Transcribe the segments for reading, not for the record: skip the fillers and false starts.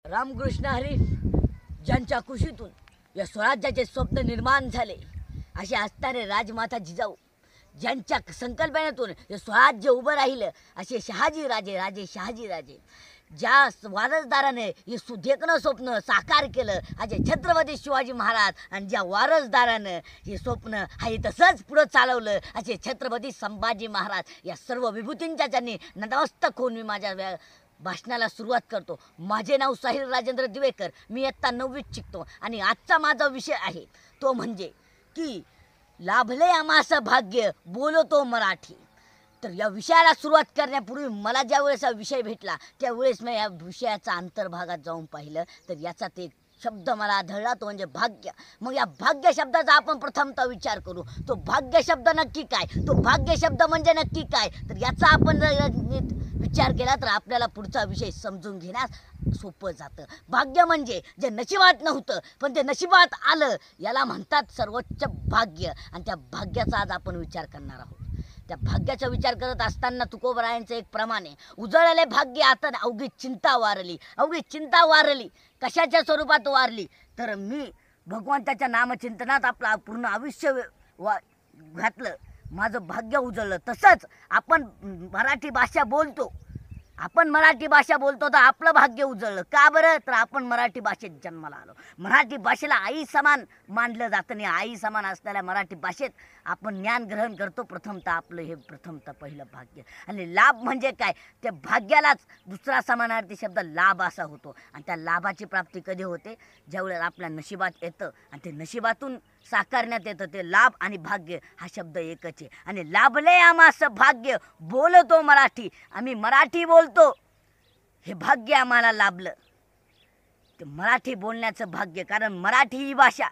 रामकृष्ण हरी, ज्यांच्या कुशीतून या स्वराज्याचे स्वप्न निर्माण झाले असे असणारे राजमाता जिजाऊ, ज्यांच्या संकल्पनेतून हे स्वराज्य उभं राहिलं असे शहाजी राजे शहाजी राजे, ज्या वारसदाराने हे सुदेखणं स्वप्न साकार केलं असे छत्रपती शिवाजी महाराज, आणि ज्या वारसदारानं हे स्वप्न हे तसंच पुढं चालवलं असे छत्रपती संभाजी महाराज, या सर्व विभूतींच्या त्यांनी नतमस्तक होऊन मी माझ्या भाषणाला सुरुवात करतो। माझे नाव साहिल राजेंद्र दिवेकर, मी इयत्ता 9वीत शिकतो आणि आजचा माझा विषय आहे तो म्हणजे की लाभले आम्हास भाग्य बोलतो मराठी। तर या विषयाला सुरुवात करण्यापूर्वी मला ज्या वेळेस हा विषय भेटला त्यावेळेस मी या विषयाचा अंतर्भागात जाऊन पाहिलं तर याचा ते शब्द मला आढळला तो म्हणजे भाग्य। मग या भाग्य शब्दाचा आपण प्रथमतः विचार करू, तो भाग्य शब्द नक्की काय, तो भाग्य शब्द म्हणजे नक्की काय, तर याचा आपण विचार केला तर आपल्याला पुढचा विषय समजून घेण्यास सोपं जातं। भाग्य म्हणजे जे नशिबात नव्हतं पण ते नशिबात आलं याला म्हणतात सर्वोच्च भाग्य, आणि त्या भाग्याचा आज आपण विचार करणार आहोत। त्या भाग्याचा विचार करत असताना तुकोबरायांचं एक प्रमाण आहे, उजळले भाग्य आता अवघी चिंता वारली। अवघी चिंता वारली कशाच्या स्वरूपात वारली, तर मी भगवंताच्या नामचिंतनात आपलं पूर्ण आयुष्य घातलं, माझं भाग्य उजळलं। तसंच आपण मराठी भाषा बोलतो, आपण मराठी भाषा बोलतो तर आपलं भाग्य उजळलं का बरं, तर आपण मराठी भाषेत जन्माला आलो। मराठी भाषेला आई समान मानलं जातं आणि आई समान असलेल्या मराठी भाषेत आपण ज्ञान ग्रहण करतो। प्रथमतः आपलं हे पहिलं भाग्य। आणि लाभ म्हणजे काय, त्या भाग्यालाच दुसरा समानार्थी शब्द लाभ असा होतो, आणि त्या लाभाची प्राप्ती कधी होते, ज्यावेळेस आपल्या नशिबात येतं आणि ते नशिबातून साकारण्यात येतं। ते लाभ आणि भाग्य हा शब्द एकच आहे। आणि लाभले आम्हास भाग्य बोलतो मराठी, आम्ही मराठी बोलतो हे भाग्य आम्हाला लाभलं, ते मराठी बोलण्याचं भाग्य। कारण मराठी ही भाषा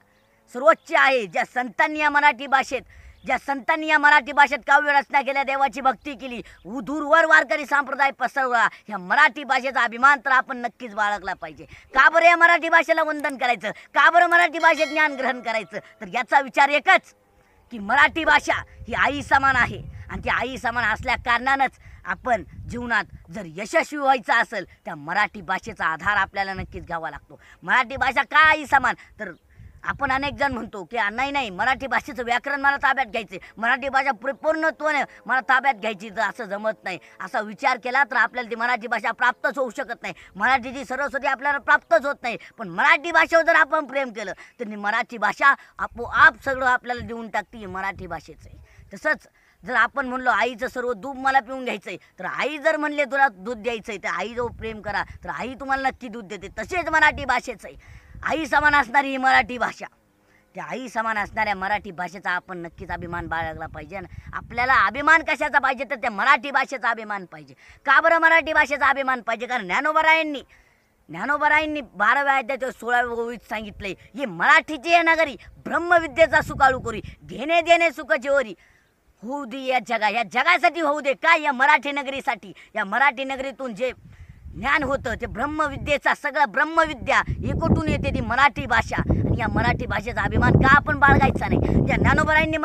सर्वोच्च आहे। ज्या संतांनी या मराठी भाषेत काव्य रचना केल्या, देवाची भक्ती केली, दूरवर वारकरी संप्रदाय पसरवला, ह्या मराठी भाषेचा अभिमान तर आपण नक्कीच बाळगला पाहिजे। का बरं या मराठी भाषेला वंदन करायचं, का बरं मराठी भाषेत ज्ञान ग्रहण करायचं, तर याचा विचार एकच की मराठी भाषा ही आई समान आहे, आणि ती आई समान असल्या कारणानंच आपण जीवनात जर यशस्वी व्हायचं असेल त्या मराठी भाषेचा आधार आपल्याला नक्कीच घ्यावा लागतो। मराठी भाषा का आई समान, तर आपण अनेक जण म्हणतो की नाही मराठी भाषेचं व्याकरण मला ताब्यात घ्यायचे, मराठी भाषा पूर्णत्वाने मला ताब्यात घ्यायची, तर असं जमत नाही। असा विचार केला तर आपल्याला ती मराठी भाषा प्राप्तच होऊ शकत नाही, मराठीची सरस्वती आपल्याला प्राप्तच होत नाही। पण मराठी भाषेवर जर आपण प्रेम केलं तर मराठी भाषा आपोआप सगळं आपल्याला देऊन टाकते, मराठी भाषेचं आहे। तसंच जर आपण म्हणलो आईचं सर्व दूध मला पिऊन घ्यायचंय, तर आई जर म्हणले तुला दूध द्यायचंय तर आई जो प्रेम करा तर आई तुम्हाला नक्की दूध देते। तसेच मराठी भाषेचं आहे, आई समान असणारी ही मराठी भाषा, त्या आई समान असणाऱ्या मराठी भाषेचा आपण नक्कीच अभिमान बाळगला पाहिजे। आपल्याला अभिमान कशाचा पाहिजे, तर त्या मराठी भाषेचा अभिमान पाहिजे। का बरं मराठी भाषेचा अभिमान पाहिजे, कारण ज्ञानोबरायांनी 12व्या अध्यायाच्या 16व्या ओळीत सांगितलंय, ही मराठीची आहे नगरी, ब्रह्मविद्येचा सुकाळू करी, घेणे देणे सुख जेवरी होऊ दे या जगासाठी होऊ दे। काय, या मराठी नगरीसाठी, या मराठी नगरीतून जे ज्ञान होतं ते ब्रह्मविद्येचा, सगळं ब्रह्मविद्या एकवटून येते ती मराठी भाषा, आणि या मराठी भाषेचा अभिमान का आपण बाळगायचा नाही। ज्या ज्ञानोबरायांनी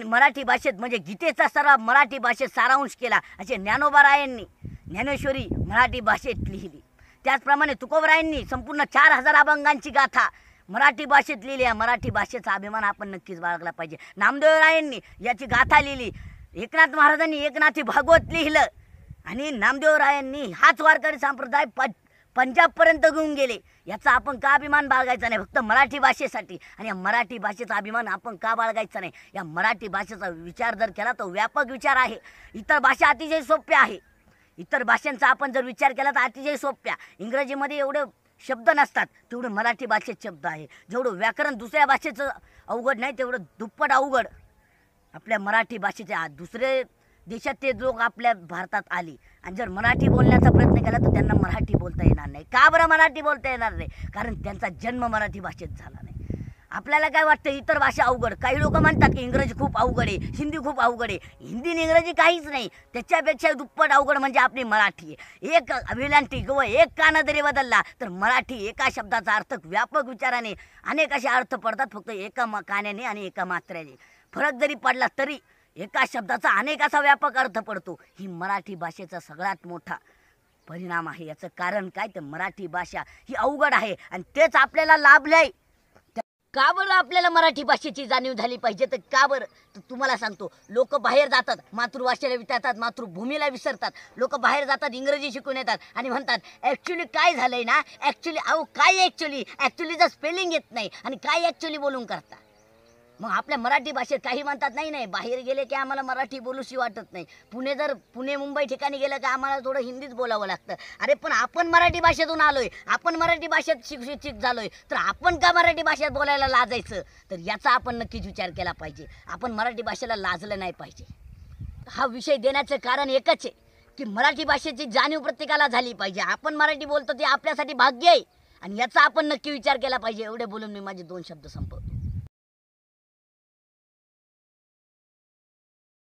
मराठी भाषेत म्हणजे गीतेचा सराव मराठी भाषेत सारांश केला, असे ज्ञानोबरायांनी ज्ञानेश्वरी मराठी भाषेत लिहिली। त्याचप्रमाणे तुकोबरायांनी संपूर्ण 4000 अभंगांची गाथा मराठी भाषेत लिहिली। या मराठी भाषेचा अभिमान आपण नक्कीच बाळगला पाहिजे। नामदेवरायांनी याची गाथा लिहिली, एकनाथ महाराजांनी एकनाथी भागवत लिहिलं, आणि नामदेवरायांनी हाच वारकरी संप्रदाय पंजाबपर्यंत घेऊन गेले। याचा आपण का अभिमान बाळगायचा नाही, फक्त मराठी भाषेसाठी। आणि या मराठी भाषेचा अभिमान आपण का बाळगायचा नाही, या मराठी भाषेचा विचार जर केला तर व्यापक विचार आहे। इतर भाषा अतिशय सोप्या आहे, इतर भाषांचा आपण जर विचार केला तर अतिशय सोप्या, इंग्रजीमध्ये एवढे शब्द नसतात तेवढे मराठी भाषेत शब्द आहे। जेवढं व्याकरण दुसऱ्या भाषेचं अवघड नाही तेवढं दुप्पट अवघड आपल्या मराठी भाषेचे। दुसरे देशात ते लोक आपल्या भारतात आली आणि जर मराठी बोलण्याचा प्रयत्न केला तर त्यांना मराठी बोलता येणार नाही। का बरं मराठी बोलता येणार नाही, कारण त्यांचा जन्म मराठी भाषेत झाला नाही। आपल्याला काय वाटतं इतर भाषा अवघड, काही लोक म्हणतात की इंग्रजी खूप अवघड आहे, हिंदी खूप अवघड आहे। हिंदी आणि इंग्रजी काहीच नाही, त्याच्यापेक्षा दुप्पट अवघड म्हणजे आपली मराठी आहे। एक विलांटी किंवा एक काना जरी बदलला तर मराठी एका शब्दाचा अर्थ व्यापक विचाराने अनेक असे अर्थ पडतात, फक्त एका कान्याने आणि एका मात्र्याने फरक जरी पडला तरी एका शब्दाचा अनेक असा व्यापक अर्थ पडतो. ही मराठी भाषेचा सगळ्यात मोठा परिणाम आहे. याचं कारण काय, तर मराठी भाषा ही अवघड आहे आणि तेच आपल्याला लाभलंय. का बरं आपल्याला मराठी भाषेची जाणीव झाली पाहिजे, तर का बरं, तर तुम्हाला सांगतो. लोक बाहेर जातात, मातृभाषेला विसरतात, मातृभूमीला विसरतात. लोक बाहेर जातात, इंग्रजी शिकून येतात आणि म्हणतात ॲक्च्युली काय झालंय ना, काय ॲक्च्युलीचं स्पेलिंग येत नाही आणि काय ॲक्च्युली बोलून करता. मग आपल्या मराठी भाषेत काही म्हणतात नाही बाहेर गेले की आम्हाला मराठी बोलूशी वाटत नाही. पुणे मुंबई ठिकाणी गेलं की आम्हाला थोडं हिंदीच बोलावं लागतं. अरे पण आपण मराठी भाषेतून आलोय, आपण मराठी भाषेत शिक्षित झालोय, तर आपण का मराठी भाषेत बोलायला लाजायचं. तर याचा आपण नक्कीच विचार केला पाहिजे. आपण मराठी भाषेला लाजलं नाही पाहिजे. हा विषय देण्याचं कारण एकच आहे की मराठी भाषेची जाणीव प्रत्येकाला झाली पाहिजे. आपण मराठी बोलतो ते आपल्यासाठी भाग्य आहे आणि याचा आपण नक्की विचार केला पाहिजे. एवढे बोलून मी माझे 2 शब्द संपवतो.